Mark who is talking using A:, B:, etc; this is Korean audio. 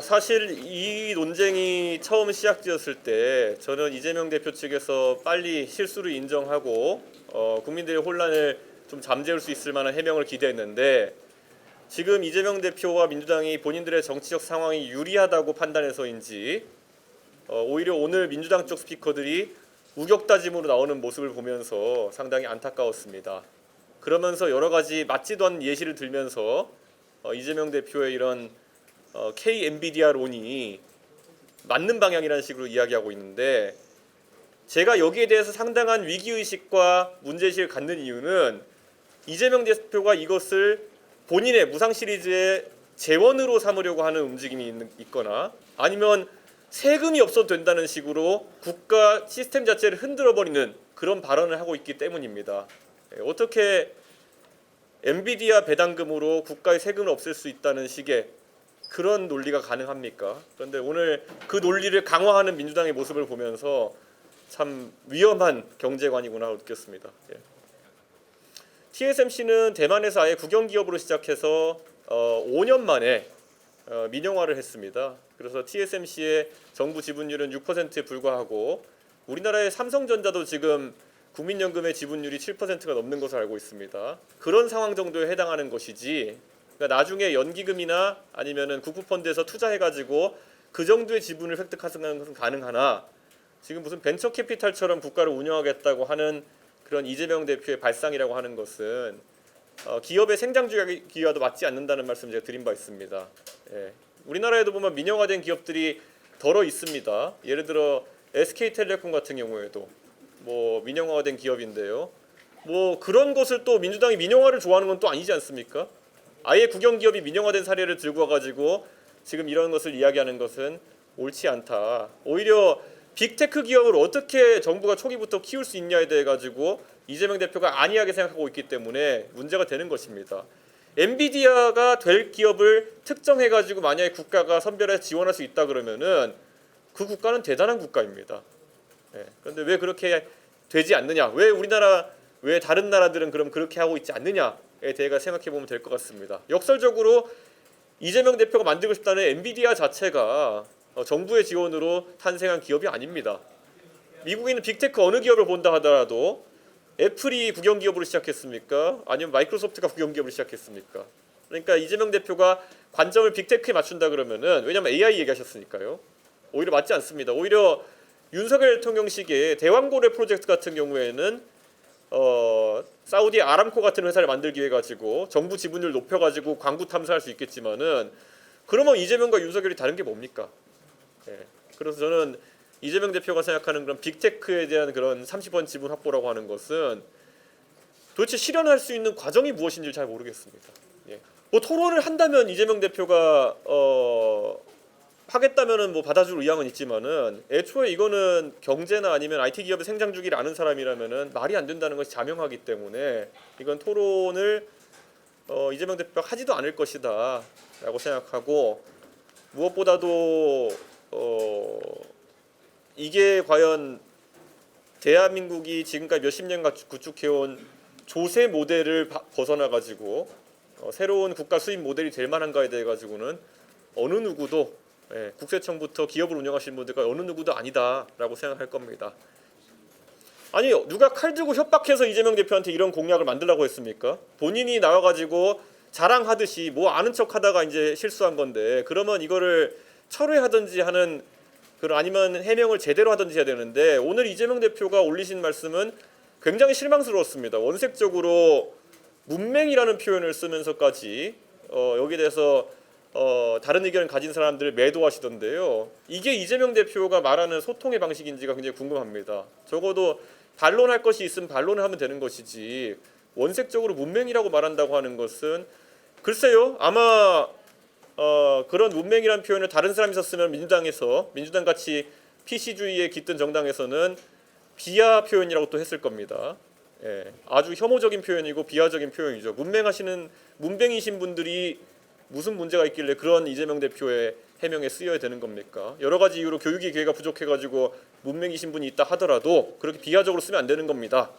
A: 사실 이 논쟁이 처음 시작되었을 때 저는 이재명 대표 측에서 빨리 실수를 인정하고 국민들의 혼란을 좀 잠재울 수 있을 만한 해명을 기대했는데, 지금 이재명 대표와 민주당이 본인들의 정치적 상황이 유리하다고 판단해서인지 오히려 오늘 민주당 쪽 스피커들이 우격다짐으로 나오는 모습을 보면서 상당히 안타까웠습니다. 그러면서 여러 가지 맞지도 않는 예시를 들면서 이재명 대표의 이런 K-엔비디아론이 맞는 방향이라는 식으로 이야기하고 있는데, 제가 여기에 대해서 상당한 위기의식과 문제의식을 갖는 이유는 이재명 대표가 이것을 본인의 무상 시리즈의 재원으로 삼으려고 하는 움직임이 있거나 아니면 세금이 없어도 된다는 식으로 국가 시스템 자체를 흔들어버리는 그런 발언을 하고 있기 때문입니다. 어떻게 엔비디아 배당금으로 국가의 세금을 없앨 수 있다는 식의 그런 논리가 가능합니까? 그런데 오늘 그 논리를 강화하는 민주당의 모습을 보면서 참 위험한 경제관이구나 느꼈습니다. TSMC는 대만에서 아예 국영기업으로 시작해서 5년 만에 민영화를 했습니다. 그래서 TSMC의 정부 지분율은 6%에 불과하고 우리나라의 삼성전자도 지금 국민연금의 지분율이 7%가 넘는 것으로 알고 있습니다. 그런 상황 정도에 해당하는 것이지, 그러니까 나중에 연기금이나 아니면은 국부펀드에서 투자해가지고 그 정도의 지분을 획득하는 것은 가능하나, 지금 무슨 벤처 캐피탈처럼 국가를 운영하겠다고 하는 그런 이재명 대표의 발상이라고 하는 것은 기업의 생장주기와도 맞지 않는다는 말씀 제가 드린 바 있습니다. 우리나라에도 보면 민영화된 기업들이 덜어 있습니다. 예를 들어 SK텔레콤 같은 경우에도 뭐 민영화된 기업인데요. 뭐 그런 것을 또 민주당이 민영화를 좋아하는 건 또 아니지 않습니까? 아예 국영기업이 민영화된 사례를 들고 와가지고 지금 이런 것을 이야기하는 것은 옳지 않다. 오히려 빅테크 기업을 어떻게 정부가 초기부터 키울 수 있냐에 대해 가지고 이재명 대표가 안이하게 생각하고 있기 때문에 문제가 되는 것입니다. 엔비디아가 될 기업을 특정해 가지고 만약에 국가가 선별해서 지원할 수 있다 그러면은 그 국가는 대단한 국가입니다. 그런데 왜 그렇게 되지 않느냐? 왜 다른 나라들은 그럼 그렇게 하고 있지 않느냐에 대해 생각해 보면 될 것 같습니다. 역설적으로 이재명 대표가 만들고 싶다는 엔비디아 자체가 정부의 지원으로 탄생한 기업이 아닙니다. 미국에 있는 빅테크 어느 기업을 본다 하더라도 애플이 국영기업으로 시작했습니까? 아니면 마이크로소프트가 국영기업으로 시작했습니까? 그러니까 이재명 대표가 관점을 빅테크에 맞춘다 그러면은, 왜냐하면 AI 얘기하셨으니까요. 오히려 맞지 않습니다. 오히려 윤석열 대통령 시기에 대왕고래 프로젝트 같은 경우에는 사우디 아람코 같은 회사를 만들기 위해 가지고 정부 지분율 높여가지고 광구 탐사할 수 있겠지만은, 그러면 이재명과 윤석열이 다른 게 뭡니까? 그래서 저는 이재명 대표가 생각하는 그런 빅테크에 대한 그런 30원 지분 확보라고 하는 것은 도대체 실현할 수 있는 과정이 무엇인지 잘 모르겠습니다. 뭐 토론을 한다면 이재명 대표가 하겠다면은 뭐 받아줄 의향은 있지만은, 애초에 이거는 경제나 아니면 IT 기업의 생장 주기를 아는 사람이라면은 말이 안 된다는 것이 자명하기 때문에 이건 토론을 이재명 대표가 하지도 않을 것이다라고 생각하고, 무엇보다도 이게 과연 대한민국이 지금까지 몇십 년간 구축해온 조세 모델을 벗어나 가지고 새로운 국가 수입 모델이 될 만한가에 대해 가지고는 어느 누구도, 국세청부터 기업을 운영하시는 분들과 어느 누구도 아니다라고 생각할 겁니다. 아니, 누가 칼 들고 협박해서 이재명 대표한테 이런 공약을 만들라고 했습니까? 본인이 나와가지고 자랑하듯이 뭐 아는 척하다가 이제 실수한 건데, 그러면 이거를 철회하든지 하는 그런, 아니면 해명을 제대로 하든지 해야 되는데, 오늘 이재명 대표가 올리신 말씀은 굉장히 실망스러웠습니다. 원색적으로 문맹이라는 표현을 쓰면서까지 여기에 대해서 다른 의견을 가진 사람들을 매도하시던데요. 이게 이재명 대표가 말하는 소통의 방식인지가 굉장히 궁금합니다. 적어도 반론할 것이 있으면 반론을 하면 되는 것이지, 원색적으로 문맹이라고 말한다고 하는 것은, 글쎄요, 아마 그런 문맹이라는 표현을 다른 사람이 썼으면 민주당 같이 PC주의에 깃든 정당에서는 비하 표현이라고 또 했을 겁니다. 아주 혐오적인 표현이고 비하적인 표현이죠. 문맹이신 분들이 무슨 문제가 있길래 그런 이재명 대표의 해명에 쓰여야 되는 겁니까? 여러 가지 이유로 교육의 기회가 부족해가지고 문맹이신 분이 있다 하더라도 그렇게 비하적으로 쓰면 안 되는 겁니다.